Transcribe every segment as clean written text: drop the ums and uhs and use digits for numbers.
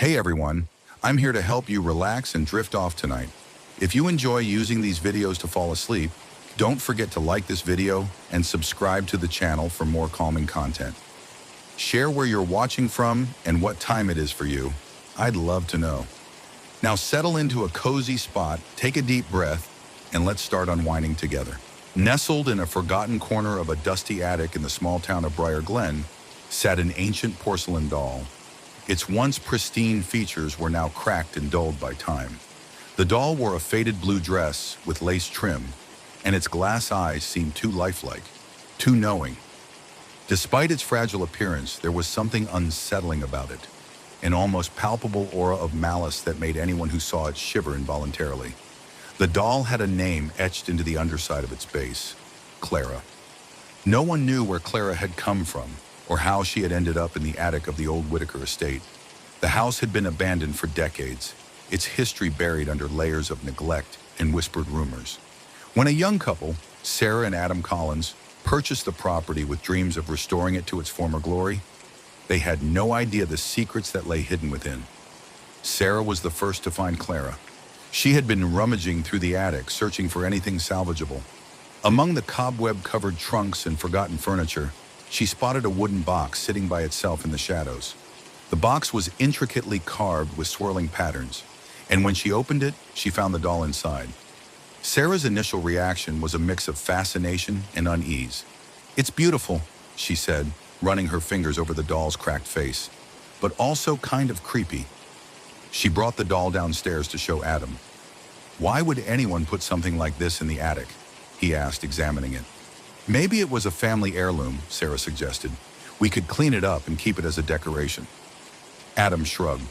Hey everyone, I'm here to help you relax and drift off tonight. If you enjoy using these videos to fall asleep, don't forget to like this video and subscribe to the channel for more calming content. Share where you're watching from and what time it is for you. I'd love to know. Now settle into a cozy spot, take a deep breath, and let's start unwinding together. Nestled in a forgotten corner of a dusty attic in the small town of Briar Glen, sat an ancient porcelain doll. Its once pristine features were now cracked and dulled by time. The doll wore a faded blue dress with lace trim, and its glass eyes seemed too lifelike, too knowing. Despite its fragile appearance, there was something unsettling about it, an almost palpable aura of malice that made anyone who saw it shiver involuntarily. The doll had a name etched into the underside of its base: Clara. No one knew where Clara had come from, or how she had ended up in the attic of the old Whitaker estate. The house had been abandoned for decades, its history buried under layers of neglect and whispered rumors. When a young couple, Sarah and Adam Collins, purchased the property with dreams of restoring it to its former glory, they had no idea the secrets that lay hidden within. Sarah was the first to find Clara. She had been rummaging through the attic, searching for anything salvageable. Among the cobweb-covered trunks and forgotten furniture, she spotted a wooden box sitting by itself in the shadows. The box was intricately carved with swirling patterns, and when she opened it, she found the doll inside. Sarah's initial reaction was a mix of fascination and unease. "It's beautiful," she said, running her fingers over the doll's cracked face, "but also kind of creepy." She brought the doll downstairs to show Adam. "Why would anyone put something like this in the attic?" he asked, examining it. "Maybe it was a family heirloom," Sarah suggested. "We could clean it up and keep it as a decoration." Adam shrugged.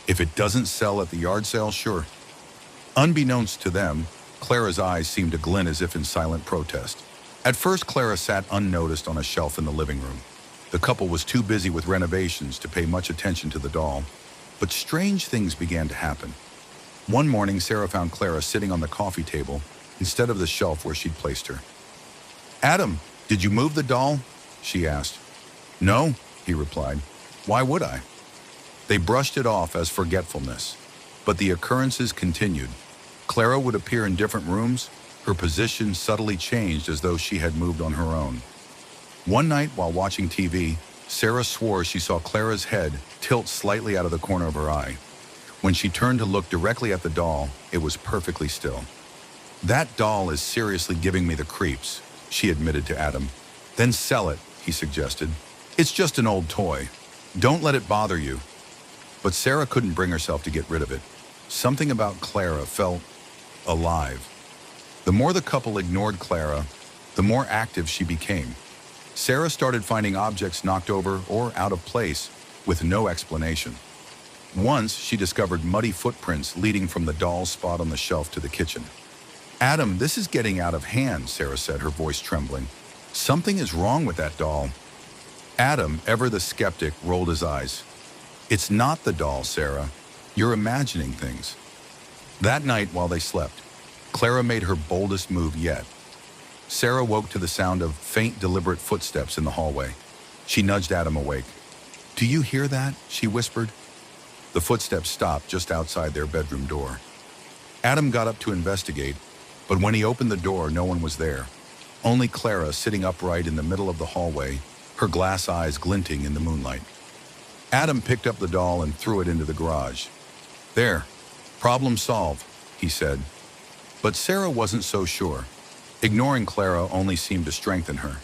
"If it doesn't sell at the yard sale, sure." Unbeknownst to them, Clara's eyes seemed to glint as if in silent protest. At first, Clara sat unnoticed on a shelf in the living room. The couple was too busy with renovations to pay much attention to the doll, but strange things began to happen. One morning, Sarah found Clara sitting on the coffee table instead of the shelf where she'd placed her. "Adam, did you move the doll?" she asked. "No," he replied. "Why would I?" They brushed it off as forgetfulness, but the occurrences continued. Clara would appear in different rooms, her position subtly changed as though she had moved on her own. One night, while watching TV, Sarah swore she saw Clara's head tilt slightly out of the corner of her eye. When she turned to look directly at the doll, it was perfectly still. "That doll is seriously giving me the creeps," she admitted to Adam. "Then sell it," he suggested. "It's just an old toy. Don't let it bother you." But Sarah couldn't bring herself to get rid of it. Something about Clara felt alive. The more the couple ignored Clara, the more active she became. Sarah started finding objects knocked over or out of place with no explanation. Once, she discovered muddy footprints leading from the doll's spot on the shelf to the kitchen. "Adam, this is getting out of hand," Sarah said, her voice trembling. "Something is wrong with that doll." Adam, ever the skeptic, rolled his eyes. "It's not the doll, Sarah. You're imagining things." That night, while they slept, Clara made her boldest move yet. Sarah woke to the sound of faint, deliberate footsteps in the hallway. She nudged Adam awake. "Do you hear that?" she whispered. The footsteps stopped just outside their bedroom door. Adam got up to investigate, but when he opened the door, no one was there. Only Clara sitting upright in the middle of the hallway, her glass eyes glinting in the moonlight. Adam picked up the doll and threw it into the garage. "There, problem solved," he said. But Sarah wasn't so sure. Ignoring Clara only seemed to strengthen her.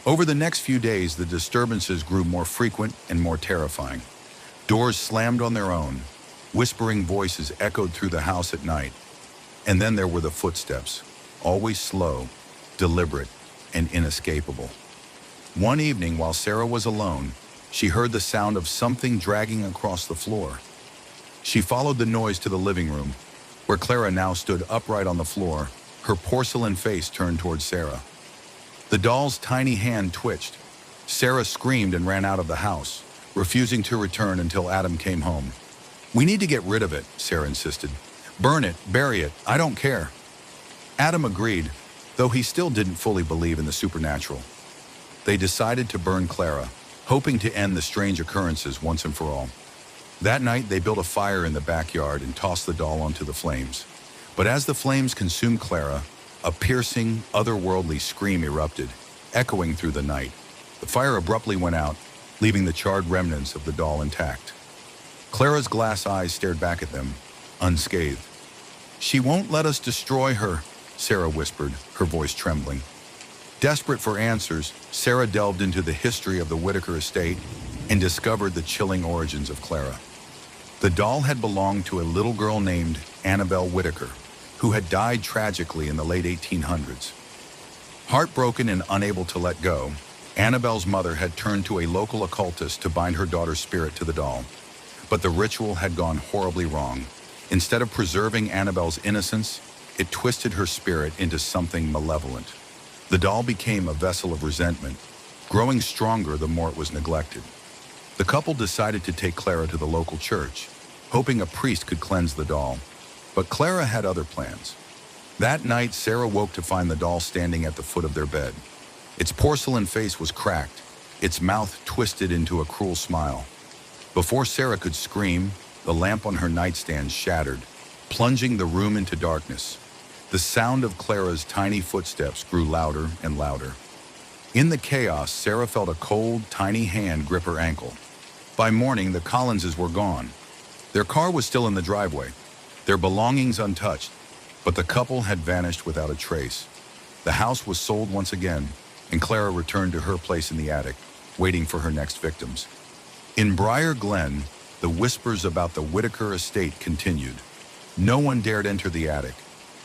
Over the next few days, the disturbances grew more frequent and more terrifying. Doors slammed on their own. Whispering voices echoed through the house at night. And then there were the footsteps, always slow, deliberate, and inescapable. One evening, while Sarah was alone, she heard the sound of something dragging across the floor. She followed the noise to the living room, where Clara now stood upright on the floor, her porcelain face turned toward Sarah. The doll's tiny hand twitched. Sarah screamed and ran out of the house, refusing to return until Adam came home. "We need to get rid of it," Sarah insisted. "Burn it, bury it, I don't care." Adam agreed, though he still didn't fully believe in the supernatural. They decided to burn Clara, hoping to end the strange occurrences once and for all. That night, they built a fire in the backyard and tossed the doll onto the flames. But as the flames consumed Clara, a piercing, otherworldly scream erupted, echoing through the night. The fire abruptly went out, leaving the charred remnants of the doll intact. Clara's glass eyes stared back at them, unscathed. "She won't let us destroy her," Sarah whispered, her voice trembling. Desperate for answers, Sarah delved into the history of the Whitaker estate and discovered the chilling origins of Clara. The doll had belonged to a little girl named Annabelle Whitaker, who had died tragically in the late 1800s. Heartbroken and unable to let go, Annabelle's mother had turned to a local occultist to bind her daughter's spirit to the doll. But the ritual had gone horribly wrong. Instead of preserving Annabelle's innocence, it twisted her spirit into something malevolent. The doll became a vessel of resentment, growing stronger the more it was neglected. The couple decided to take Clara to the local church, hoping a priest could cleanse the doll. But Clara had other plans. That night, Sarah woke to find the doll standing at the foot of their bed. Its porcelain face was cracked, its mouth twisted into a cruel smile. Before Sarah could scream, the lamp on her nightstand shattered, plunging the room into darkness. The sound of Clara's tiny footsteps grew louder and louder. In the chaos, Sarah felt a cold, tiny hand grip her ankle. By morning, the Collinses were gone. Their car was still in the driveway, their belongings untouched, but the couple had vanished without a trace. The house was sold once again, and Clara returned to her place in the attic, waiting for her next victims. In Briar Glen, the whispers about the Whitaker estate continued. No one dared enter the attic,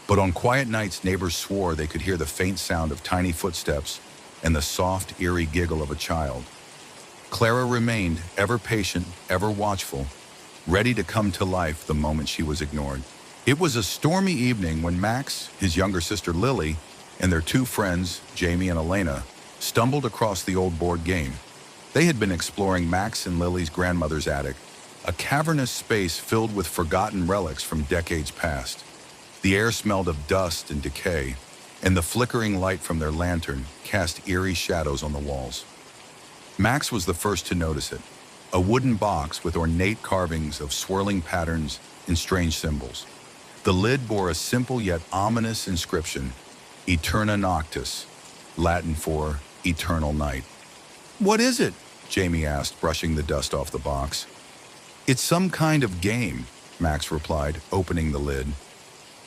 but on quiet nights, neighbors swore they could hear the faint sound of tiny footsteps and the soft, eerie giggle of a child. Clara remained ever patient, ever watchful, ready to come to life the moment she was ignored. It was a stormy evening when Max, his younger sister Lily, and their two friends, Jamie and Elena, stumbled across the old board game. They had been exploring Max and Lily's grandmother's attic, a cavernous space filled with forgotten relics from decades past. The air smelled of dust and decay, and the flickering light from their lantern cast eerie shadows on the walls. Max was the first to notice it, a wooden box with ornate carvings of swirling patterns and strange symbols. The lid bore a simple yet ominous inscription, Eterna Noctis, Latin for eternal night. "What is it?" Jamie asked, brushing the dust off the box. "It's some kind of game," Max replied, opening the lid.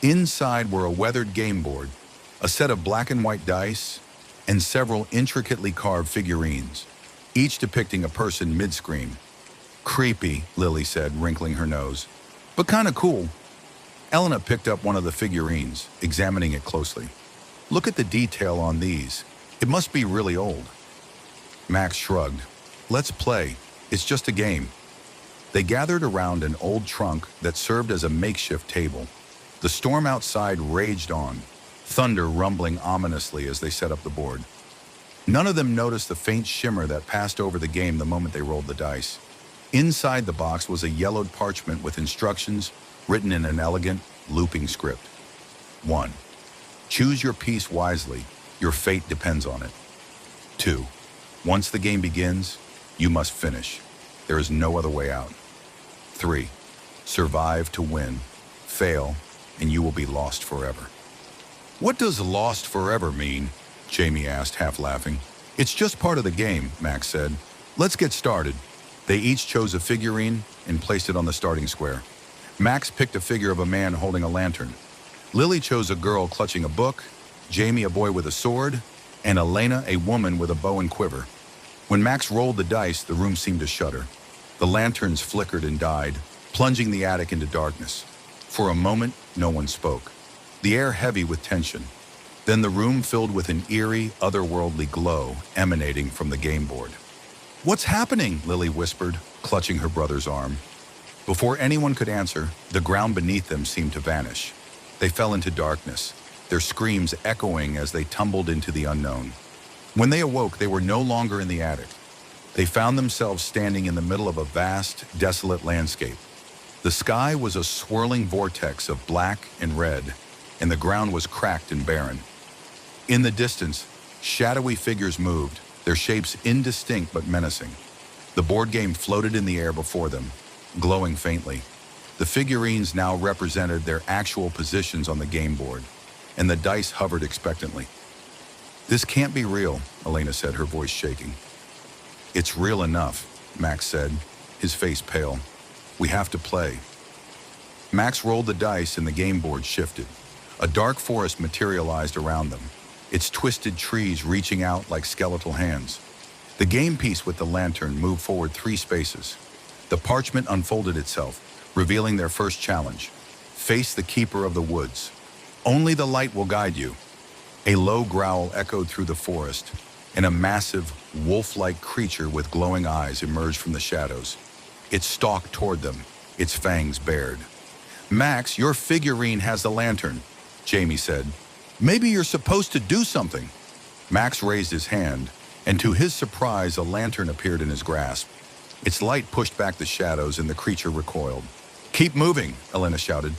Inside were a weathered game board, a set of black and white dice, and several intricately carved figurines, each depicting a person mid-scream. "Creepy," Lily said, wrinkling her nose, "but kind of cool." Elena picked up one of the figurines, examining it closely. "Look at the detail on these. It must be really old." Max shrugged. "Let's play. It's just a game." They gathered around an old trunk that served as a makeshift table. The storm outside raged on, thunder rumbling ominously as they set up the board. None of them noticed the faint shimmer that passed over the game the moment they rolled the dice. Inside the box was a yellowed parchment with instructions written in an elegant, looping script. 1. Choose your piece wisely. Your fate depends on it. 2. Once the game begins, you must finish. There is no other way out. 3. Survive to win. Fail, and you will be lost forever. "What does lost forever mean?" Jamie asked, half laughing. "It's just part of the game," Max said. "Let's get started." They each chose a figurine and placed it on the starting square. Max picked a figure of a man holding a lantern. Lily chose a girl clutching a book, Jamie a boy with a sword, and Elena a woman with a bow and quiver. When Max rolled the dice, the room seemed to shudder. The lanterns flickered and died, plunging the attic into darkness. For a moment, no one spoke, the air heavy with tension. Then the room filled with an eerie, otherworldly glow emanating from the game board. "What's happening?" Lily whispered, clutching her brother's arm. Before anyone could answer, the ground beneath them seemed to vanish. They fell into darkness, their screams echoing as they tumbled into the unknown. When they awoke, they were no longer in the attic. They found themselves standing in the middle of a vast, desolate landscape. The sky was a swirling vortex of black and red, and the ground was cracked and barren. In the distance, shadowy figures moved, their shapes indistinct but menacing. The board game floated in the air before them, glowing faintly. The figurines now represented their actual positions on the game board, and the dice hovered expectantly. "This can't be real," Elena said, her voice shaking. "It's real enough," Max said, his face pale. "We have to play." Max rolled the dice and the game board shifted. A dark forest materialized around them, its twisted trees reaching out like skeletal hands. The game piece with the lantern moved forward 3 spaces. The parchment unfolded itself, revealing their first challenge. "Face the keeper of the woods. Only the light will guide you." A low growl echoed through the forest, and a massive, wolf-like creature with glowing eyes emerged from the shadows. It stalked toward them, its fangs bared. "Max, your figurine has the lantern," Jamie said. "Maybe you're supposed to do something." Max raised his hand, and to his surprise, a lantern appeared in his grasp. Its light pushed back the shadows, and the creature recoiled. "Keep moving," Elena shouted.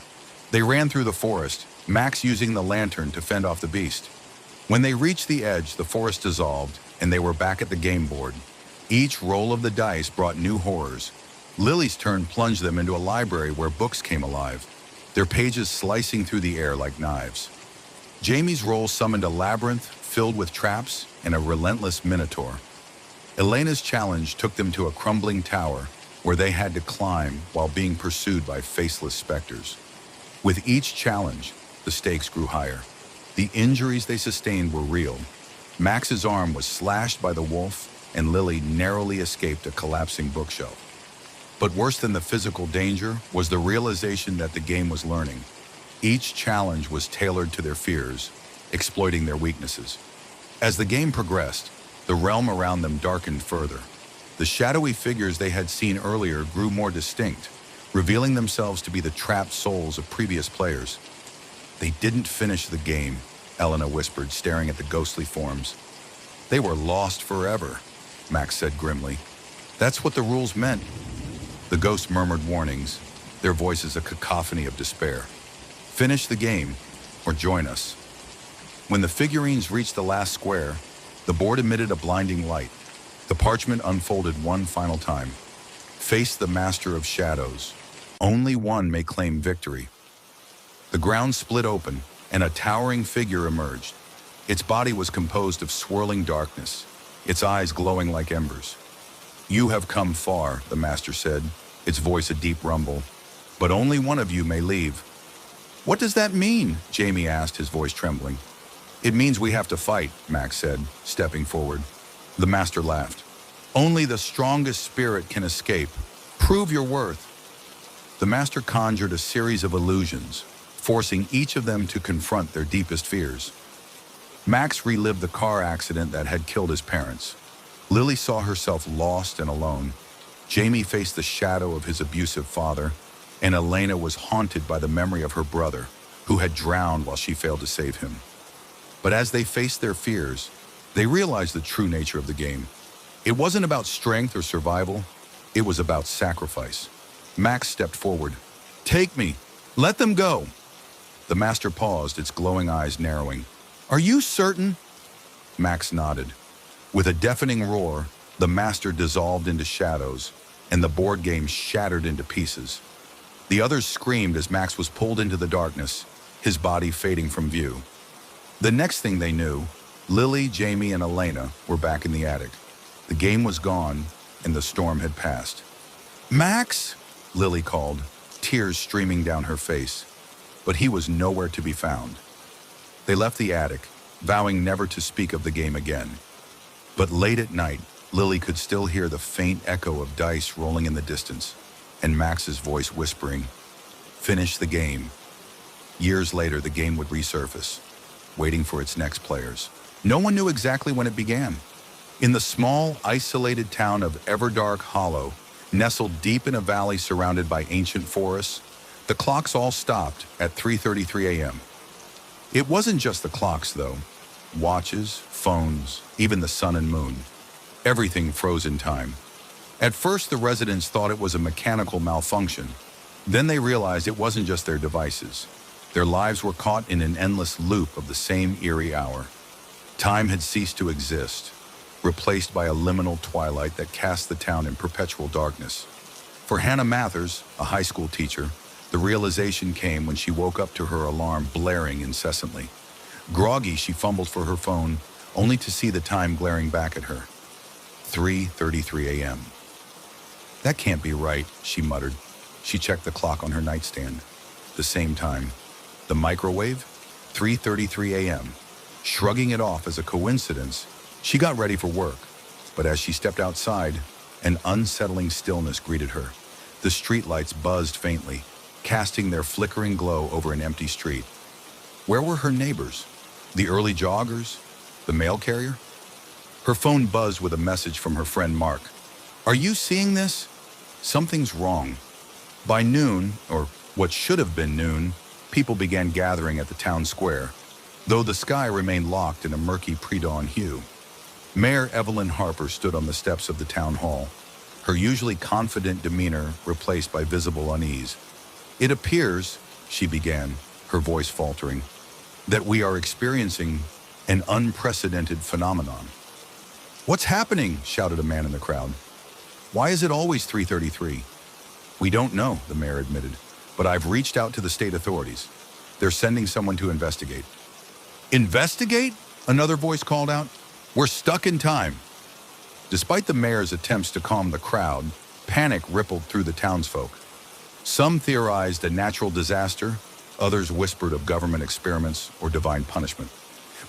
They ran through the forest, Max using the lantern to fend off the beast. When they reached the edge, the forest dissolved, and they were back at the game board. Each roll of the dice brought new horrors. Lily's turn plunged them into a library where books came alive, their pages slicing through the air like knives. Jamie's roll summoned a labyrinth filled with traps and a relentless minotaur. Elena's challenge took them to a crumbling tower where they had to climb while being pursued by faceless specters. With each challenge, the stakes grew higher. The injuries they sustained were real. Max's arm was slashed by the wolf, and Lily narrowly escaped a collapsing bookshelf. But worse than the physical danger was the realization that the game was learning. Each challenge was tailored to their fears, exploiting their weaknesses. As the game progressed, the realm around them darkened further. The shadowy figures they had seen earlier grew more distinct, revealing themselves to be the trapped souls of previous players. "They didn't finish the game," Elena whispered, staring at the ghostly forms. "They were lost forever," Max said grimly. "That's what the rules meant." The ghosts murmured warnings, their voices a cacophony of despair. "Finish the game, or join us." When the figurines reached the last square, the board emitted a blinding light. The parchment unfolded one final time. "Face the master of shadows. Only one may claim victory." The ground split open, and a towering figure emerged. Its body was composed of swirling darkness, its eyes glowing like embers. "You have come far," the master said, its voice a deep rumble. "But only one of you may leave." "What does that mean?" Jamie asked, his voice trembling. "It means we have to fight," Max said, stepping forward. The master laughed. "Only the strongest spirit can escape. Prove your worth." The master conjured a series of illusions, forcing each of them to confront their deepest fears. Max relived the car accident that had killed his parents. Lily saw herself lost and alone. Jamie faced the shadow of his abusive father, and Elena was haunted by the memory of her brother, who had drowned while she failed to save him. But as they faced their fears, they realized the true nature of the game. It wasn't about strength or survival, it was about sacrifice. Max stepped forward. "Take me! Let them go!" The master paused, its glowing eyes narrowing. "Are you certain?" Max nodded. With a deafening roar, the master dissolved into shadows, and the board game shattered into pieces. The others screamed as Max was pulled into the darkness, his body fading from view. The next thing they knew, Lily, Jamie, and Elena were back in the attic. The game was gone, and the storm had passed. "Max!" Lily called, tears streaming down her face. But he was nowhere to be found. They left the attic, vowing never to speak of the game again. But late at night, Lily could still hear the faint echo of dice rolling in the distance, and Max's voice whispering, "Finish the game." Years later, the game would resurface, waiting for its next players. No one knew exactly when it began. In the small, isolated town of Everdark Hollow, nestled deep in a valley surrounded by ancient forests, the clocks all stopped at 3:33 a.m. It wasn't just the clocks, though. Watches, phones, even the sun and moon. Everything froze in time. At first, the residents thought it was a mechanical malfunction. Then they realized it wasn't just their devices. Their lives were caught in an endless loop of the same eerie hour. Time had ceased to exist, replaced by a liminal twilight that cast the town in perpetual darkness. For Hannah Mathers, a high school teacher, the realization came when she woke up to her alarm blaring incessantly. Groggy, she fumbled for her phone, only to see the time glaring back at her. 3:33 a.m. That can't be right, she muttered. She checked the clock on her nightstand. The same time. The microwave? 3:33 a.m. Shrugging it off as a coincidence, she got ready for work. But as she stepped outside, an unsettling stillness greeted her. The streetlights buzzed faintly, casting their flickering glow over an empty street. Where were her neighbors? The early joggers? The mail carrier? Her phone buzzed with a message from her friend Mark. Are you seeing this? Something's wrong. By noon, or what should have been noon, people began gathering at the town square, though the sky remained locked in a murky pre-dawn hue. Mayor Evelyn Harper stood on the steps of the town hall, her usually confident demeanor replaced by visible unease. It appears, she began, her voice faltering, that we are experiencing an unprecedented phenomenon. What's happening? Shouted a man in the crowd. Why is it always 3:33? We don't know, the mayor admitted, but I've reached out to the state authorities. They're sending someone to investigate. Investigate? Another voice called out. We're stuck in time. Despite the mayor's attempts to calm the crowd, panic rippled through the townsfolk. Some theorized a natural disaster, others whispered of government experiments or divine punishment.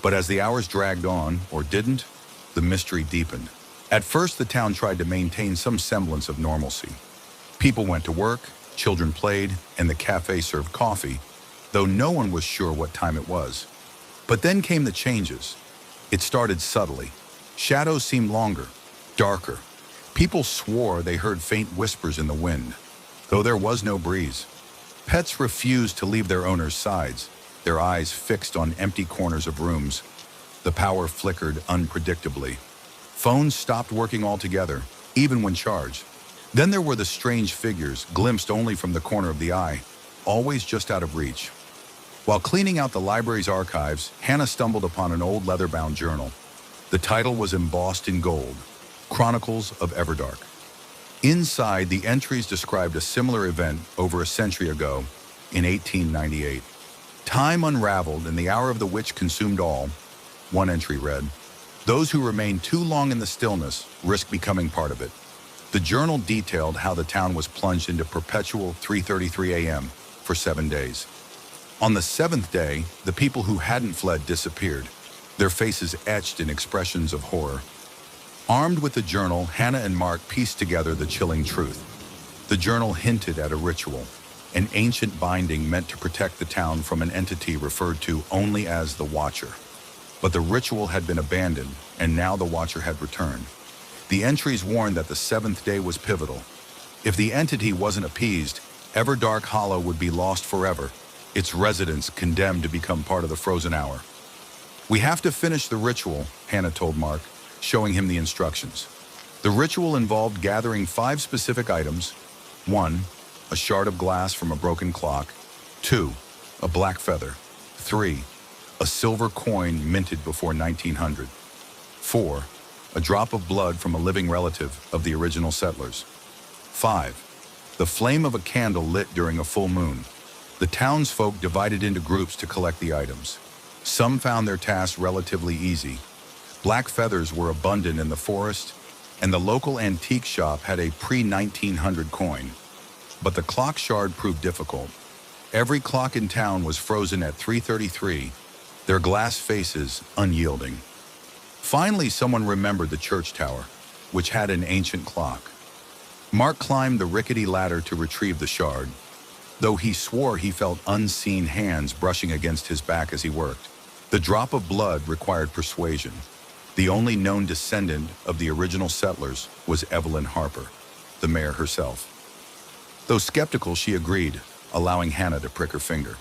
But as the hours dragged on, or didn't, the mystery deepened. At first, the town tried to maintain some semblance of normalcy. People went to work, children played, and the cafe served coffee, though no one was sure what time it was. But then came the changes. It started subtly. Shadows seemed longer, darker. People swore they heard faint whispers in the wind, though there was no breeze. Pets refused to leave their owners' sides, their eyes fixed on empty corners of rooms. The power flickered unpredictably. Phones stopped working altogether, even when charged. Then there were the strange figures, glimpsed only from the corner of the eye, always just out of reach. While cleaning out the library's archives, Hannah stumbled upon an old leather-bound journal. The title was embossed in gold, Chronicles of Everdark. Inside, the entries described a similar event over a century ago, in 1898. Time unraveled and the hour of the witch consumed all. One entry read, those who remained too long in the stillness risked becoming part of it. The journal detailed how the town was plunged into perpetual 3:33 a.m. for 7 days. On the 7th day, the people who hadn't fled disappeared, their faces etched in expressions of horror. Armed with the journal, Hannah and Mark pieced together the chilling truth. The journal hinted at a ritual, an ancient binding meant to protect the town from an entity referred to only as the Watcher. But the ritual had been abandoned, and now the Watcher had returned. The entries warned that the 7th day was pivotal. If the entity wasn't appeased, Everdark Hollow would be lost forever, its residents condemned to become part of the frozen hour. We have to finish the ritual, Hannah told Mark, showing him the instructions. The ritual involved gathering 5 specific items. 1, a shard of glass from a broken clock. 2, a black feather. 3, a silver coin minted before 1900. 4, a drop of blood from a living relative of the original settlers. 5, the flame of a candle lit during a full moon. The townsfolk divided into groups to collect the items. Some found their task relatively easy. Black feathers were abundant in the forest, and the local antique shop had a pre-1900 coin. But the clock shard proved difficult. Every clock in town was frozen at 3:33, their glass faces unyielding. Finally, someone remembered the church tower, which had an ancient clock. Mark climbed the rickety ladder to retrieve the shard, though he swore he felt unseen hands brushing against his back as he worked. The drop of blood required persuasion. The only known descendant of the original settlers was Evelyn Harper, the mayor herself. Though skeptical, she agreed, allowing Hannah to prick her finger.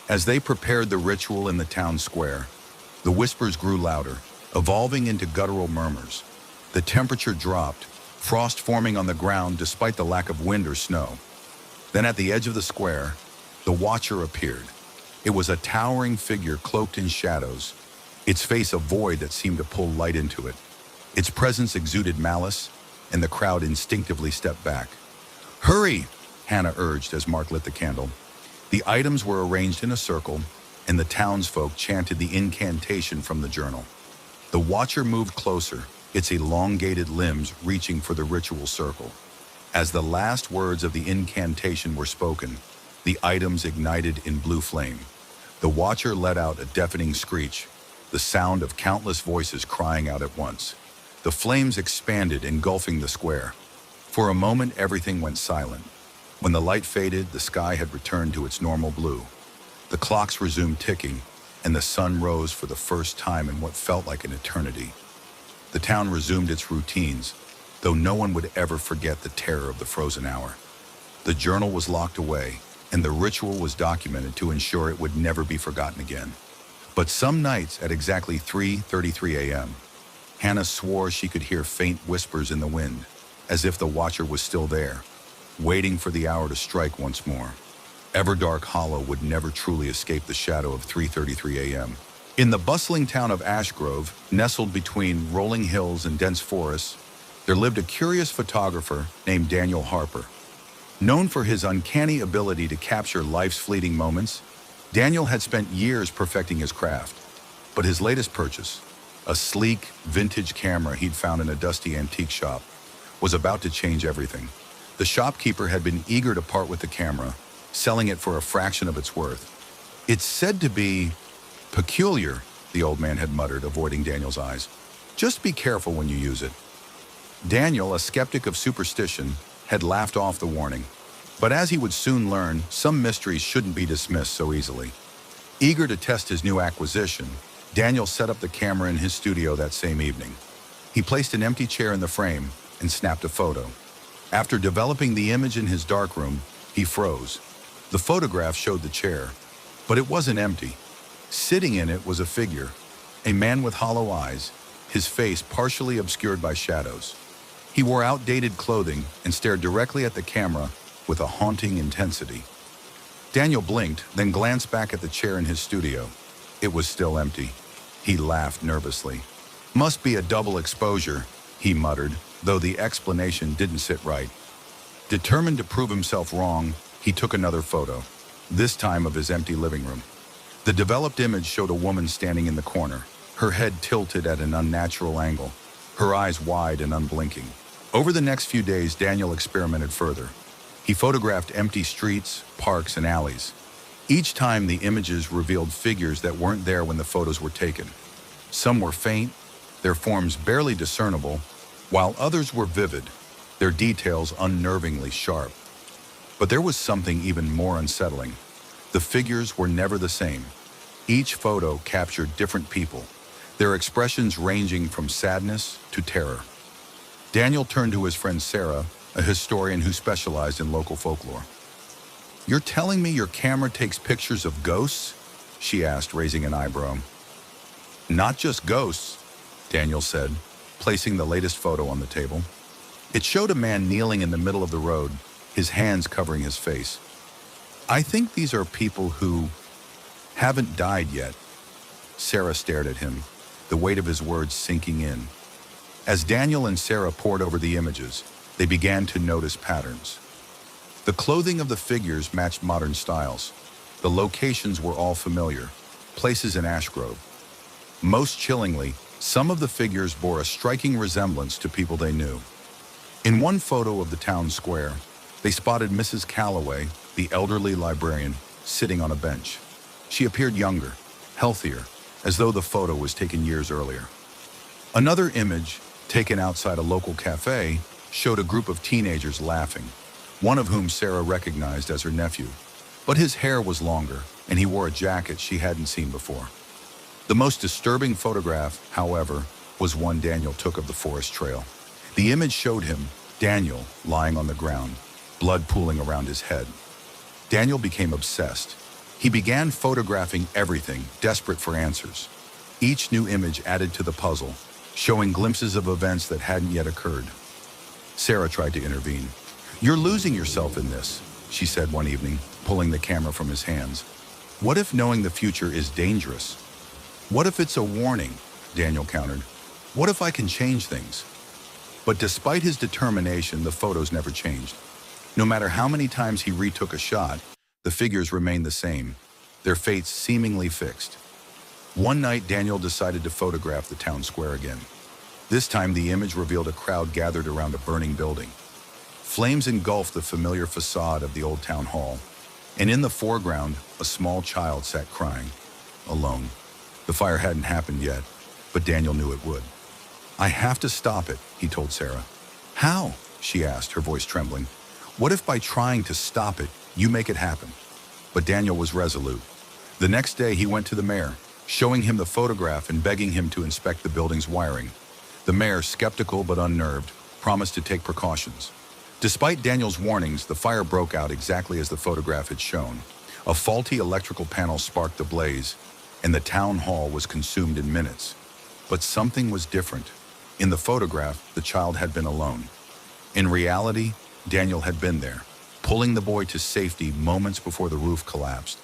As they prepared the ritual in the town square, the whispers grew louder, evolving into guttural murmurs. The temperature dropped, frost forming on the ground despite the lack of wind or snow. Then at the edge of the square, the Watcher appeared. It was a towering figure cloaked in shadows, its face a void that seemed to pull light into it. Its presence exuded malice, and the crowd instinctively stepped back. Hurry, Hannah urged as Mark lit the candle. The items were arranged in a circle, and the townsfolk chanted the incantation from the journal. The watcher moved closer, its elongated limbs reaching for the ritual circle. As the last words of the incantation were spoken, the items ignited in blue flame. The watcher let out a deafening screech, the sound of countless voices crying out at once. The flames expanded, engulfing the square. For a moment, everything went silent. When the light faded, the sky had returned to its normal blue. The clocks resumed ticking, and the sun rose for the first time in what felt like an eternity. The town resumed its routines, though no one would ever forget the terror of the frozen hour. The journal was locked away, and the ritual was documented to ensure it would never be forgotten again. But some nights at exactly 3:33 a.m., Hannah swore she could hear faint whispers in the wind, as if the watcher was still there, waiting for the hour to strike once more. Everdark Hollow would never truly escape the shadow of 3:33 a.m. In the bustling town of Ashgrove, nestled between rolling hills and dense forests, there lived a curious photographer named Daniel Harper. Known for his uncanny ability to capture life's fleeting moments, Daniel had spent years perfecting his craft. But his latest purchase, a sleek, vintage camera he'd found in a dusty antique shop, was about to change everything. The shopkeeper had been eager to part with the camera, selling it for a fraction of its worth. "It's said to be peculiar," the old man had muttered, avoiding Daniel's eyes. "Just be careful when you use it." Daniel, a skeptic of superstition, had laughed off the warning. But as he would soon learn, some mysteries shouldn't be dismissed so easily. Eager to test his new acquisition, Daniel set up the camera in his studio that same evening. He placed an empty chair in the frame and snapped a photo. After developing the image in his darkroom, he froze. The photograph showed the chair, but it wasn't empty. Sitting in it was a figure, a man with hollow eyes, his face partially obscured by shadows. He wore outdated clothing and stared directly at the camera with a haunting intensity. Daniel blinked, then glanced back at the chair in his studio. It was still empty. He laughed nervously. "Must be a double exposure," he muttered, though the explanation didn't sit right. Determined to prove himself wrong, he took another photo, this time of his empty living room. The developed image showed a woman standing in the corner, her head tilted at an unnatural angle, her eyes wide and unblinking. Over the next few days, Daniel experimented further. He photographed empty streets, parks, and alleys. Each time, the images revealed figures that weren't there when the photos were taken. Some were faint, their forms barely discernible, while others were vivid, their details unnervingly sharp. But there was something even more unsettling. The figures were never the same. Each photo captured different people, their expressions ranging from sadness to terror. Daniel turned to his friend Sarah, a historian who specialized in local folklore. "You're telling me your camera takes pictures of ghosts?" she asked, raising an eyebrow. "Not just ghosts," Daniel said, placing the latest photo on the table. It showed a man kneeling in the middle of the road, his hands covering his face. "I think these are people who haven't died yet." Sarah stared at him, the weight of his words sinking in. As Daniel and Sarah pored over the images, they began to notice patterns. The clothing of the figures matched modern styles. The locations were all familiar, places in Ashgrove. Most chillingly, some of the figures bore a striking resemblance to people they knew. In one photo of the town square, they spotted Mrs. Calloway, the elderly librarian, sitting on a bench. She appeared younger, healthier, as though the photo was taken years earlier. Another image, taken outside a local cafe, showed a group of teenagers laughing, one of whom Sarah recognized as her nephew. But his hair was longer, and he wore a jacket she hadn't seen before. The most disturbing photograph, however, was one Daniel took of the forest trail. The image showed him, Daniel, lying on the ground, blood pooling around his head. Daniel became obsessed. He began photographing everything, desperate for answers. Each new image added to the puzzle, showing glimpses of events that hadn't yet occurred. Sarah tried to intervene. "You're losing yourself in this," she said one evening, pulling the camera from his hands. "What if knowing the future is dangerous?" "What if it's a warning?" Daniel countered. "What if I can change things?" But despite his determination, the photos never changed. No matter how many times he retook a shot, the figures remained the same, their fates seemingly fixed. One night, Daniel decided to photograph the town square again. This time, the image revealed a crowd gathered around a burning building. Flames engulfed the familiar facade of the old town hall, and in the foreground, a small child sat crying, alone. The fire hadn't happened yet, but Daniel knew it would. "I have to stop it," he told Sarah. "How?" she asked, her voice trembling. "What if by trying to stop it, you make it happen?" But Daniel was resolute. The next day, he went to the mayor, showing him the photograph and begging him to inspect the building's wiring. The mayor, skeptical but unnerved, promised to take precautions. Despite Daniel's warnings, the fire broke out exactly as the photograph had shown. A faulty electrical panel sparked the blaze, and the town hall was consumed in minutes. But something was different. In the photograph, the child had been alone. In reality, Daniel had been there, pulling the boy to safety moments before the roof collapsed.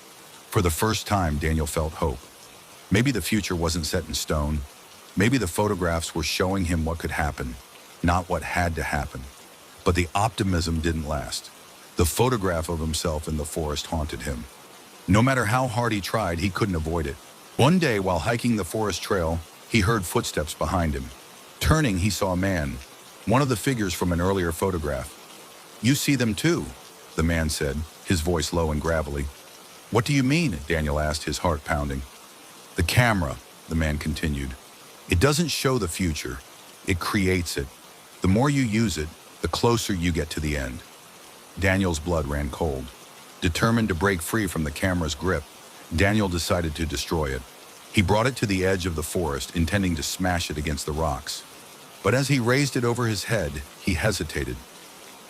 For the first time, Daniel felt hope. Maybe the future wasn't set in stone. Maybe the photographs were showing him what could happen, not what had to happen. But the optimism didn't last. The photograph of himself in the forest haunted him. No matter how hard he tried, he couldn't avoid it. One day, while hiking the forest trail, he heard footsteps behind him. Turning, he saw a man, one of the figures from an earlier photograph. "You see them too," the man said, his voice low and gravelly. "What do you mean?" Daniel asked, his heart pounding. "The camera," the man continued. "It doesn't show the future. It creates it. The more you use it, the closer you get to the end." Daniel's blood ran cold. Determined to break free from the camera's grip, Daniel decided to destroy it. He brought it to the edge of the forest, intending to smash it against the rocks. But as he raised it over his head, he hesitated.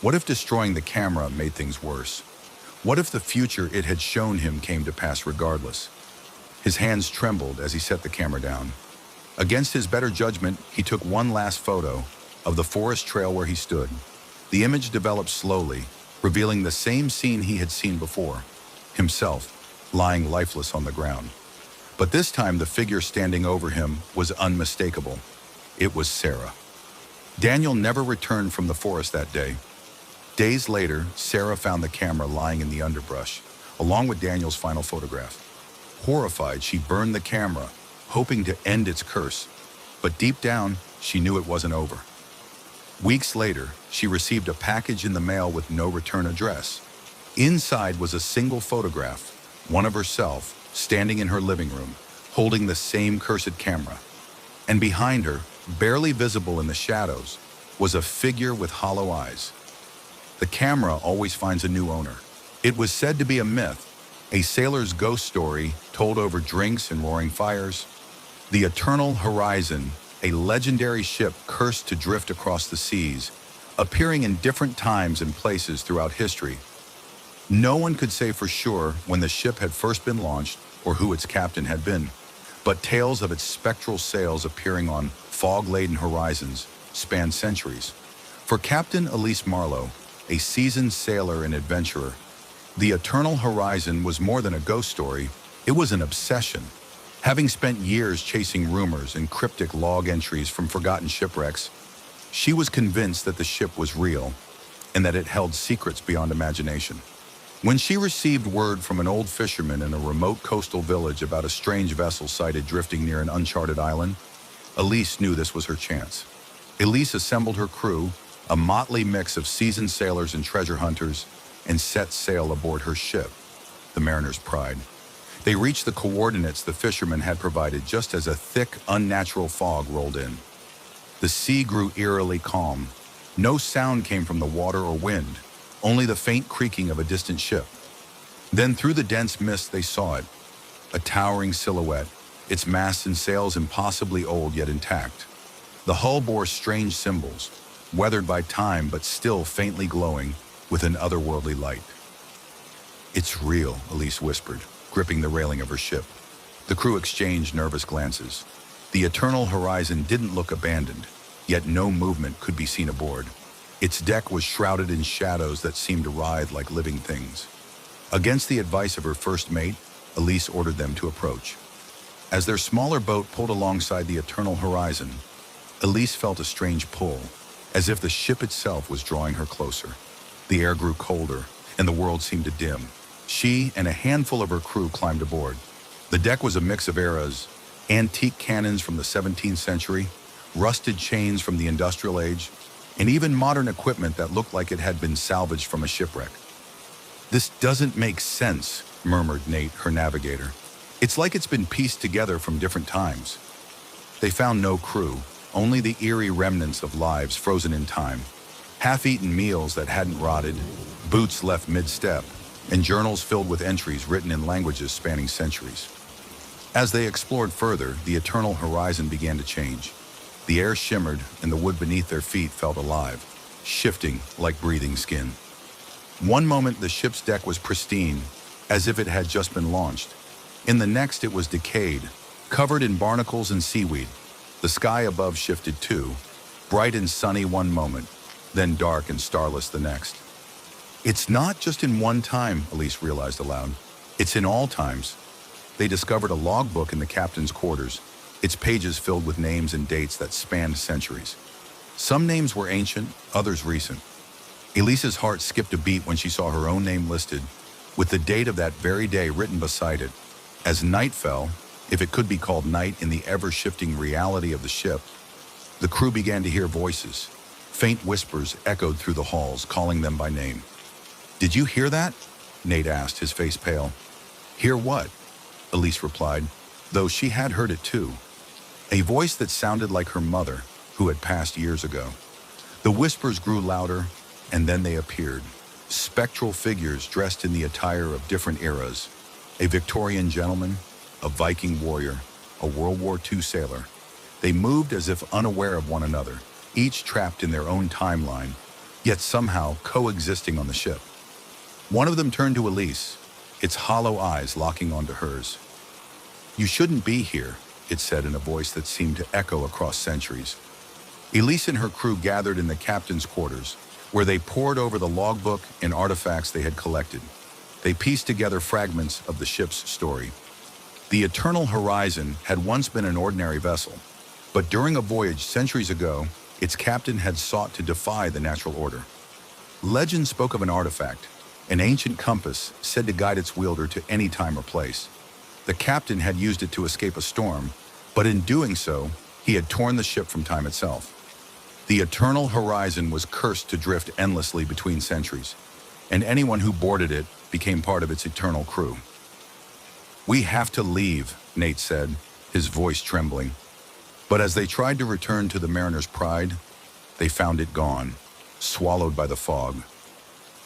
What if destroying the camera made things worse? What if the future it had shown him came to pass regardless? His hands trembled as he set the camera down. Against his better judgment, he took one last photo of the forest trail where he stood. The image developed slowly, revealing the same scene he had seen before, himself lying lifeless on the ground. But this time, the figure standing over him was unmistakable. It was Sarah. Daniel never returned from the forest that day. Days later, Sarah found the camera lying in the underbrush, along with Daniel's final photograph. Horrified, she burned the camera, hoping to end its curse. But deep down, she knew it wasn't over. Weeks later, she received a package in the mail with no return address. Inside was a single photograph, one of herself, standing in her living room, holding the same cursed camera. And behind her, barely visible in the shadows, was a figure with hollow eyes. The camera always finds a new owner. It was said to be a myth, a sailor's ghost story told over drinks and roaring fires. The Eternal Horizon, a legendary ship cursed to drift across the seas, appearing in different times and places throughout history. No one could say for sure when the ship had first been launched or who its captain had been, but tales of its spectral sails appearing on fog-laden horizons span centuries. For Captain Elise Marlowe, a seasoned sailor and adventurer, the Eternal Horizon was more than a ghost story, it was an obsession. Having spent years chasing rumors and cryptic log entries from forgotten shipwrecks, she was convinced that the ship was real and that it held secrets beyond imagination. When she received word from an old fisherman in a remote coastal village about a strange vessel sighted drifting near an uncharted island, Elise knew this was her chance. Elise assembled her crew, a motley mix of seasoned sailors and treasure hunters, and set sail aboard her ship, the Mariner's Pride. They reached the coordinates the fisherman had provided just as a thick, unnatural fog rolled in. The sea grew eerily calm. No sound came from the water or wind, only the faint creaking of a distant ship. Then through the dense mist they saw it, a towering silhouette, its masts and sails impossibly old yet intact. The hull bore strange symbols, weathered by time but still faintly glowing with an otherworldly light. "It's real," Elise whispered, gripping the railing of her ship. The crew exchanged nervous glances. The Eternal Horizon didn't look abandoned, yet no movement could be seen aboard. Its deck was shrouded in shadows that seemed to writhe like living things. Against the advice of her first mate, Elise ordered them to approach. As their smaller boat pulled alongside the Eternal Horizon, Elise felt a strange pull, as if the ship itself was drawing her closer. The air grew colder, and the world seemed to dim. She and a handful of her crew climbed aboard. The deck was a mix of eras: antique cannons from the 17th century, rusted chains from the industrial age, and even modern equipment that looked like it had been salvaged from a shipwreck. "This doesn't make sense," murmured Nate, her navigator. "It's like it's been pieced together from different times." They found no crew, only the eerie remnants of lives frozen in time. Half-eaten meals that hadn't rotted, boots left mid-step, and journals filled with entries written in languages spanning centuries. As they explored further, the eternal horizon began to change. The air shimmered, and the wood beneath their feet felt alive, shifting like breathing skin. One moment, the ship's deck was pristine, as if it had just been launched. In the next, it was decayed, covered in barnacles and seaweed. The sky above shifted too, bright and sunny one moment, then dark and starless the next. "It's not just in one time," Elise realized aloud. "It's in all times." They discovered a logbook in the captain's quarters, its pages filled with names and dates that spanned centuries. Some names were ancient, others recent. Elise's heart skipped a beat when she saw her own name listed, with the date of that very day written beside it. As night fell, if it could be called night in the ever-shifting reality of the ship, the crew began to hear voices. Faint whispers echoed through the halls, calling them by name. "Did you hear that?" Nate asked, his face pale. "Hear what?" Elise replied, though she had heard it too. A voice that sounded like her mother, who had passed years ago. The whispers grew louder, and then they appeared. Spectral figures dressed in the attire of different eras. A Victorian gentleman, a Viking warrior, a World War II sailor. They moved as if unaware of one another, each trapped in their own timeline, yet somehow coexisting on the ship. One of them turned to Elise, its hollow eyes locking onto hers. "You shouldn't be here," it said in a voice that seemed to echo across centuries. Elise and her crew gathered in the captain's quarters, where they pored over the logbook and artifacts they had collected. They pieced together fragments of the ship's story. The Eternal Horizon had once been an ordinary vessel, but during a voyage centuries ago, its captain had sought to defy the natural order. Legend spoke of an artifact, an ancient compass said to guide its wielder to any time or place. The captain had used it to escape a storm, but in doing so, he had torn the ship from time itself. The Eternal Horizon was cursed to drift endlessly between centuries, and anyone who boarded it became part of its eternal crew. "We have to leave," Nate said, his voice trembling. But as they tried to return to the mariner's pride, they found it gone, swallowed by the fog.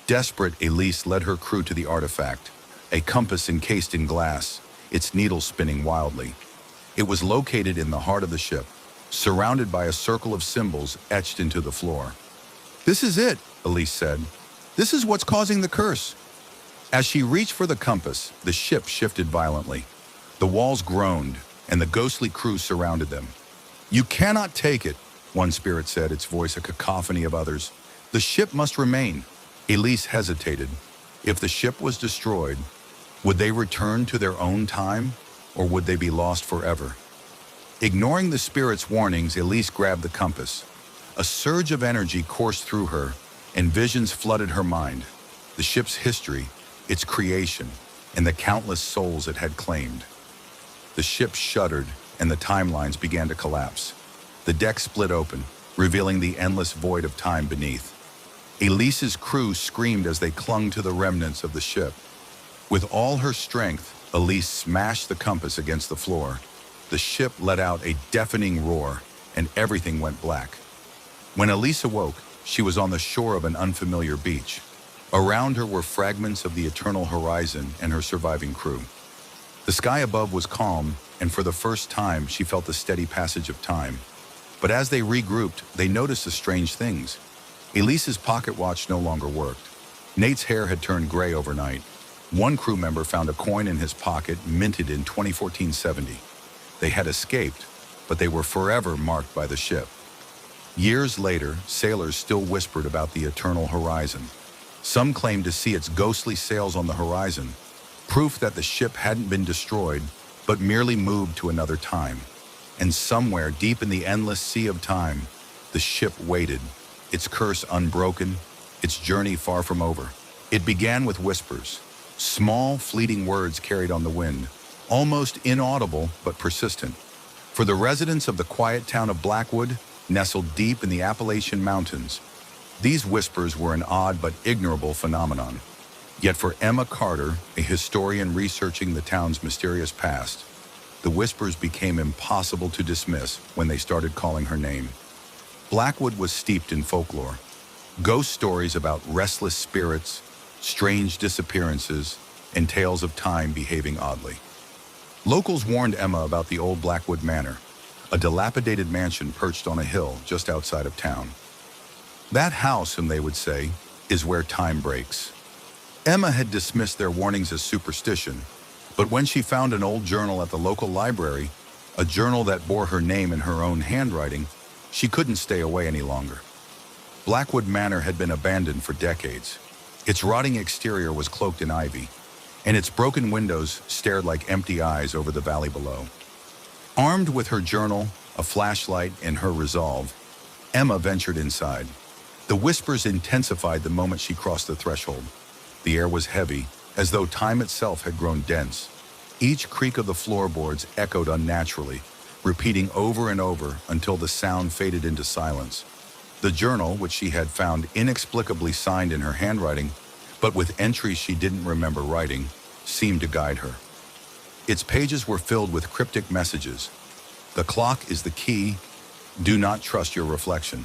Desperate, Elise led her crew to the artifact, a compass encased in glass, its needle spinning wildly. It was located in the heart of the ship, surrounded by a circle of symbols etched into the floor. "This is it," Elise said. "This is what's causing the curse." As she reached for the compass, the ship shifted violently. The walls groaned, and the ghostly crew surrounded them. "You cannot take it," one spirit said, its voice a cacophony of others. "The ship must remain." Elise hesitated. If the ship was destroyed, would they return to their own time, or would they be lost forever? Ignoring the spirit's warnings, Elise grabbed the compass. A surge of energy coursed through her, and visions flooded her mind. The ship's history, its creation, and the countless souls it had claimed. The ship shuddered, and the timelines began to collapse. The deck split open, revealing the endless void of time beneath. Elise's crew screamed as they clung to the remnants of the ship. With all her strength, Elise smashed the compass against the floor. The ship let out a deafening roar, and everything went black. When Elise awoke, she was on the shore of an unfamiliar beach. Around her were fragments of the Eternal Horizon and her surviving crew. The sky above was calm, and for the first time, she felt the steady passage of time. But as they regrouped, they noticed the strange things. Elise's pocket watch no longer worked. Nate's hair had turned gray overnight. One crew member found a coin in his pocket minted in 2014-70. They had escaped, but they were forever marked by the ship. Years later, sailors still whispered about the Eternal Horizon. Some claimed to see its ghostly sails on the horizon, proof that the ship hadn't been destroyed, but merely moved to another time. And somewhere deep in the endless sea of time, the ship waited, its curse unbroken, its journey far from over. It began with whispers, small, fleeting words carried on the wind, almost inaudible but persistent. For the residents of the quiet town of Blackwood, nestled deep in the Appalachian Mountains, these whispers were an odd but ignorable phenomenon. Yet for Emma Carter, a historian researching the town's mysterious past, the whispers became impossible to dismiss when they started calling her name. Blackwood was steeped in folklore, ghost stories about restless spirits, strange disappearances, and tales of time behaving oddly. Locals warned Emma about the old Blackwood Manor, a dilapidated mansion perched on a hill just outside of town. That house, they would say, is where time breaks. Emma had dismissed their warnings as superstition, but when she found an old journal at the local library, a journal that bore her name in her own handwriting, she couldn't stay away any longer. Blackwood Manor had been abandoned for decades. Its rotting exterior was cloaked in ivy, and its broken windows stared like empty eyes over the valley below. Armed with her journal, a flashlight, and her resolve, Emma ventured inside. The whispers intensified the moment she crossed the threshold. The air was heavy, as though time itself had grown dense. Each creak of the floorboards echoed unnaturally, repeating over and over until the sound faded into silence. The journal, which she had found inexplicably signed in her handwriting, but with entries she didn't remember writing, seemed to guide her. Its pages were filled with cryptic messages. The clock is the key. Do not trust your reflection.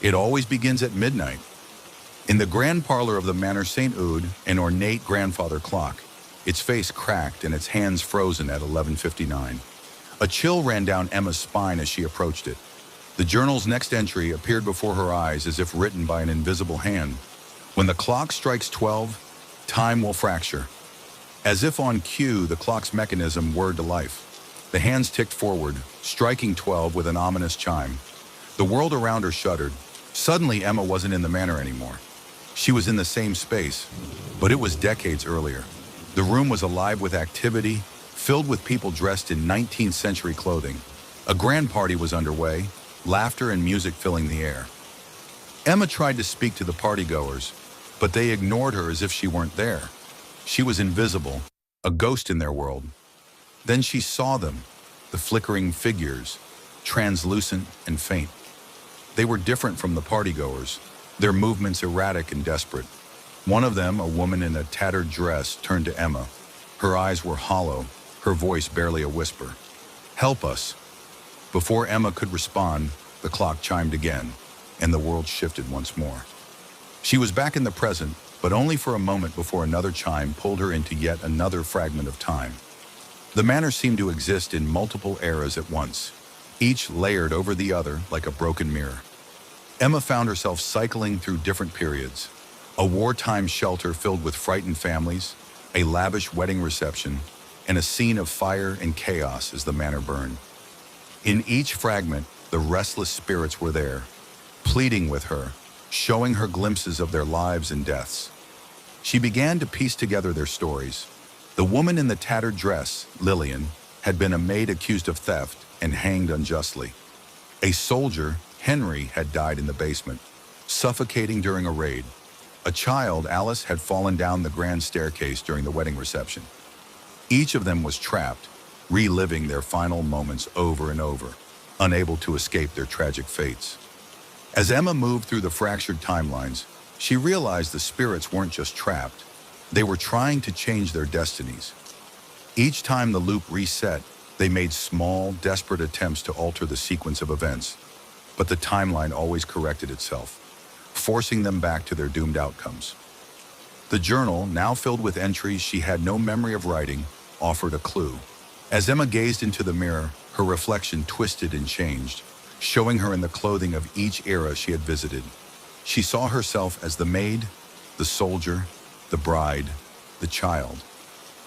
It always begins at midnight. In the grand parlor of the Manor St. Oud, an ornate grandfather clock, its face cracked and its hands frozen at 11:59. A chill ran down Emma's spine as she approached it. The journal's next entry appeared before her eyes as if written by an invisible hand. When the clock strikes 12, time will fracture. As if on cue, the clock's mechanism whirred to life. The hands ticked forward, striking 12 with an ominous chime. The world around her shuddered. Suddenly, Emma wasn't in the manor anymore. She was in the same space, but it was decades earlier. The room was alive with activity, filled with people dressed in 19th century clothing. A grand party was underway, laughter and music filling the air. Emma tried to speak to the partygoers, but they ignored her as if she weren't there. She was invisible, a ghost in their world. Then she saw them, the flickering figures, translucent and faint. They were different from the partygoers, their movements erratic and desperate. One of them, a woman in a tattered dress, turned to Emma. Her eyes were hollow, her voice barely a whisper. "Help us." Before Emma could respond, the clock chimed again, and the world shifted once more. She was back in the present, but only for a moment before another chime pulled her into yet another fragment of time. The manor seemed to exist in multiple eras at once, each layered over the other like a broken mirror. Emma found herself cycling through different periods. A wartime shelter filled with frightened families, a lavish wedding reception, and a scene of fire and chaos as the manor burned. In each fragment, the restless spirits were there, pleading with her, showing her glimpses of their lives and deaths. She began to piece together their stories. The woman in the tattered dress, Lillian, had been a maid accused of theft and hanged unjustly. A soldier, Henry, had died in the basement, suffocating during a raid. A child, Alice, had fallen down the grand staircase during the wedding reception. Each of them was trapped, reliving their final moments over and over, unable to escape their tragic fates. As Emma moved through the fractured timelines, she realized the spirits weren't just trapped. They were trying to change their destinies. Each time the loop reset, they made small, desperate attempts to alter the sequence of events. But the timeline always corrected itself, forcing them back to their doomed outcomes. The journal, now filled with entries she had no memory of writing, offered a clue. As Emma gazed into the mirror, her reflection twisted and changed, showing her in the clothing of each era she had visited. She saw herself as the maid, the soldier, the bride, the child.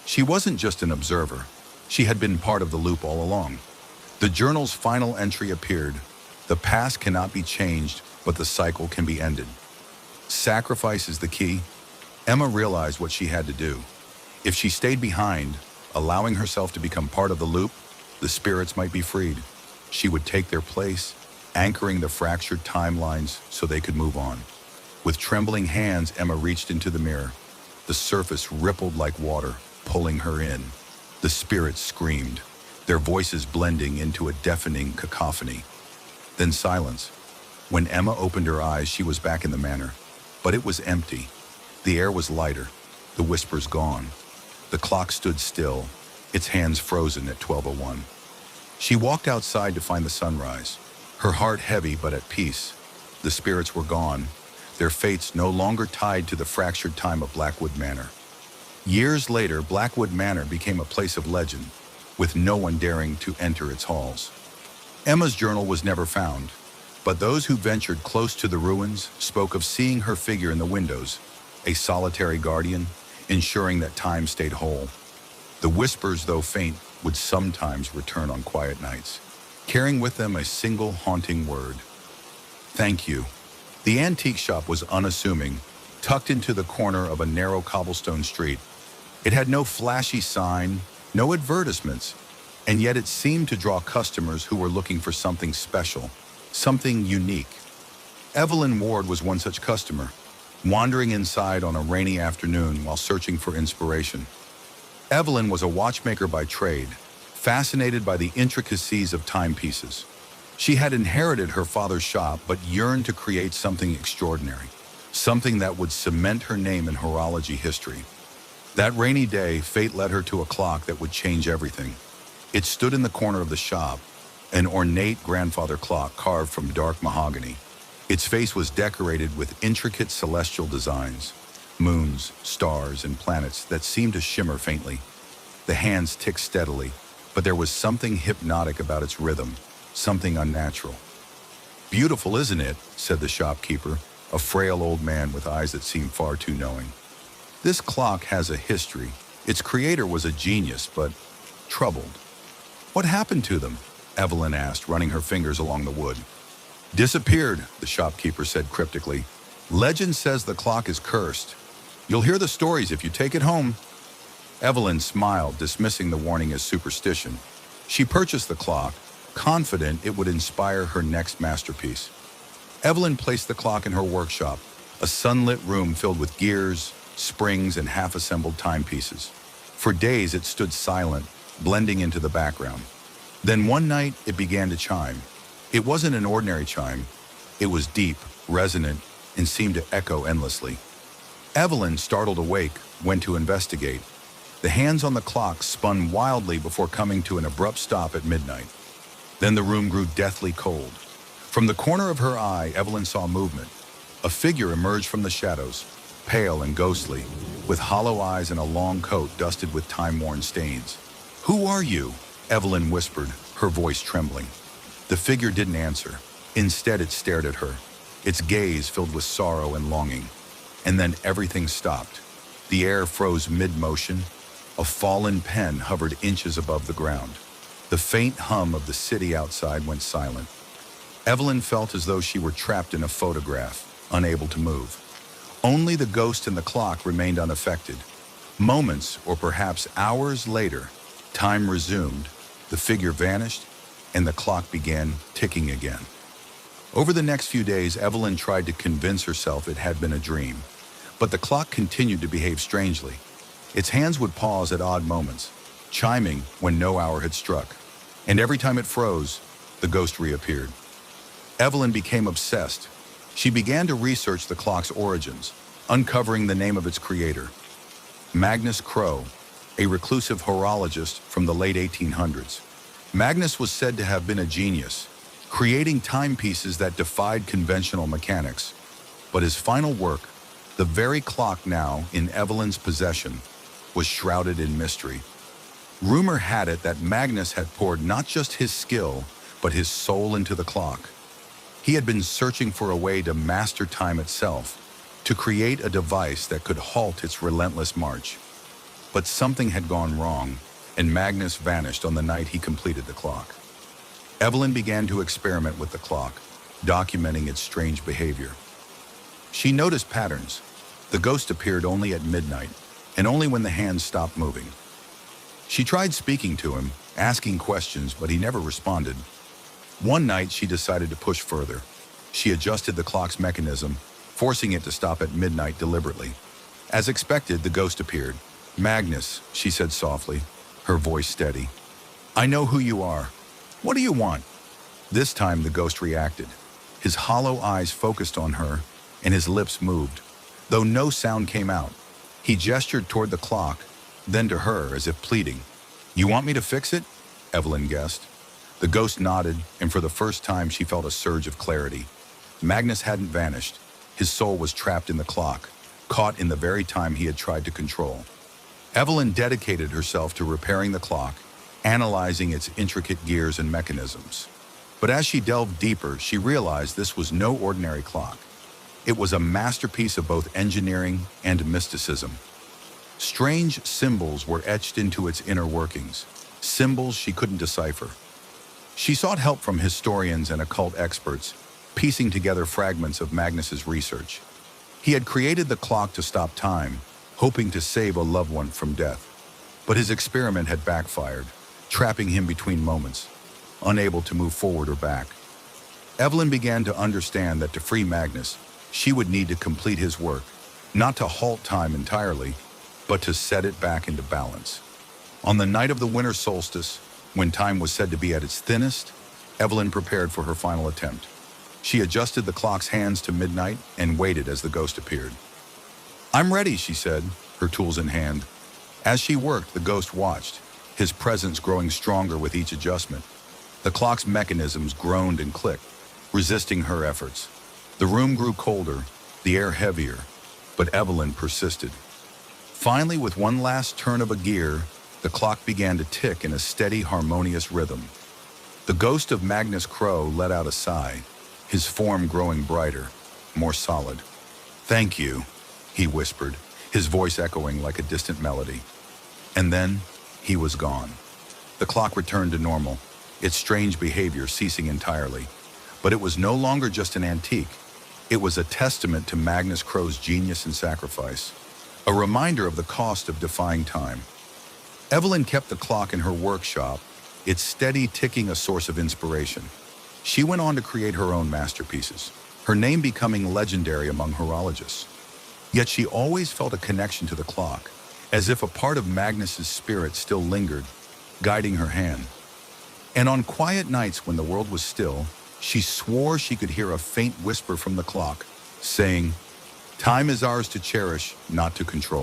She wasn't just an observer. She had been part of the loop all along. The journal's final entry appeared. The past cannot be changed, but the cycle can be ended. Sacrifice is the key. Emma realized what she had to do. If she stayed behind, allowing herself to become part of the loop, the spirits might be freed. She would take their place, anchoring the fractured timelines so they could move on. With trembling hands, Emma reached into the mirror. The surface rippled like water, pulling her in. The spirits screamed, their voices blending into a deafening cacophony. Then silence. When Emma opened her eyes, she was back in the manor. But it was empty. The air was lighter, the whispers gone. The clock stood still, its hands frozen at 12:01. She walked outside to find the sunrise, her heart heavy but at peace. The spirits were gone, their fates no longer tied to the fractured time of Blackwood Manor. Years later, Blackwood Manor became a place of legend, with no one daring to enter its halls. Emma's journal was never found, but those who ventured close to the ruins spoke of seeing her figure in the windows, a solitary guardian, ensuring that time stayed whole. The whispers, though faint, would sometimes return on quiet nights, carrying with them a single haunting word: thank you. The antique shop was unassuming, tucked into the corner of a narrow cobblestone street. It had no flashy sign, no advertisements, and yet it seemed to draw customers who were looking for something special, something unique. Evelyn Ward was one such customer, wandering inside on a rainy afternoon while searching for inspiration. Evelyn was a watchmaker by trade, fascinated by the intricacies of timepieces. She had inherited her father's shop but yearned to create something extraordinary, something that would cement her name in horology history. That rainy day, fate led her to a clock that would change everything. It stood in the corner of the shop, an ornate grandfather clock carved from dark mahogany. Its face was decorated with intricate celestial designs, moons, stars, and planets that seemed to shimmer faintly. The hands ticked steadily, but there was something hypnotic about its rhythm, something unnatural. "Beautiful, isn't it?" said the shopkeeper, a frail old man with eyes that seemed far too knowing. "This clock has a history. Its creator was a genius, but troubled." "What happened to them?" Evelyn asked, running her fingers along the wood. "Disappeared," the shopkeeper said cryptically. "Legend says the clock is cursed. You'll hear the stories if you take it home." Evelyn smiled, dismissing the warning as superstition. She purchased the clock, confident it would inspire her next masterpiece. Evelyn placed the clock in her workshop, a sunlit room filled with gears, springs, and half-assembled timepieces. For days it stood silent, blending into the background. Then one night it began to chime. It wasn't an ordinary chime. It was deep, resonant, and seemed to echo endlessly. Evelyn, startled awake, went to investigate. The hands on the clock spun wildly before coming to an abrupt stop at midnight. Then the room grew deathly cold. From the corner of her eye, Evelyn saw movement. A figure emerged from the shadows, pale and ghostly, with hollow eyes and a long coat dusted with time-worn stains. "Who are you?" Evelyn whispered, her voice trembling. The figure didn't answer. Instead, it stared at her, its gaze filled with sorrow and longing. And then everything stopped. The air froze mid-motion. A fallen pen hovered inches above the ground. The faint hum of the city outside went silent. Evelyn felt as though she were trapped in a photograph, unable to move. Only the ghost in the clock remained unaffected. Moments, or perhaps hours later, time resumed, the figure vanished, and the clock began ticking again. Over the next few days, Evelyn tried to convince herself it had been a dream, but the clock continued to behave strangely. Its hands would pause at odd moments, chiming when no hour had struck, and every time it froze, the ghost reappeared. Evelyn became obsessed. She began to research the clock's origins, uncovering the name of its creator, Magnus Crow, a reclusive horologist from the late 1800s. Magnus was said to have been a genius, creating timepieces that defied conventional mechanics. But his final work, the very clock now in Evelyn's possession, was shrouded in mystery. Rumor had it that Magnus had poured not just his skill, but his soul into the clock. He had been searching for a way to master time itself, to create a device that could halt its relentless march. But something had gone wrong, and Magnus vanished on the night he completed the clock. Evelyn began to experiment with the clock, documenting its strange behavior. She noticed patterns. The ghost appeared only at midnight, and only when the hands stopped moving. She tried speaking to him, asking questions, but he never responded. One night, she decided to push further. She adjusted the clock's mechanism, forcing it to stop at midnight deliberately. As expected, the ghost appeared. "Magnus," she said softly, her voice steady. "I know who you are. What do you want?" This time the ghost reacted. His hollow eyes focused on her, and his lips moved, though no sound came out. He gestured toward the clock, then to her as if pleading. "You want me to fix it?" Evelyn guessed. The ghost nodded, and for the first time she felt a surge of clarity. Magnus hadn't vanished. His soul was trapped in the clock, caught in the very time he had tried to control. Evelyn dedicated herself to repairing the clock, analyzing its intricate gears and mechanisms. But as she delved deeper, she realized this was no ordinary clock. It was a masterpiece of both engineering and mysticism. Strange symbols were etched into its inner workings, symbols she couldn't decipher. She sought help from historians and occult experts, piecing together fragments of Magnus's research. He had created the clock to stop time, hoping to save a loved one from death. But his experiment had backfired, trapping him between moments, unable to move forward or back. Evelyn began to understand that to free Magnus, she would need to complete his work, not to halt time entirely, but to set it back into balance. On the night of the winter solstice, when time was said to be at its thinnest, Evelyn prepared for her final attempt. She adjusted the clock's hands to midnight and waited as the ghost appeared. "I'm ready," she said, her tools in hand. As she worked, the ghost watched, his presence growing stronger with each adjustment. The clock's mechanisms groaned and clicked, resisting her efforts. The room grew colder, the air heavier, but Evelyn persisted. Finally, with one last turn of a gear, the clock began to tick in a steady, harmonious rhythm. The ghost of Magnus Crow let out a sigh, his form growing brighter, more solid. "Thank you," he whispered, his voice echoing like a distant melody. And then, he was gone. The clock returned to normal, its strange behavior ceasing entirely. But it was no longer just an antique. It was a testament to Magnus Crow's genius and sacrifice, a reminder of the cost of defying time. Evelyn kept the clock in her workshop, its steady ticking a source of inspiration. She went on to create her own masterpieces, her name becoming legendary among horologists. Yet she always felt a connection to the clock, as if a part of Magnus's spirit still lingered, guiding her hand. And on quiet nights when the world was still, she swore she could hear a faint whisper from the clock, saying, "Time is ours to cherish, not to control."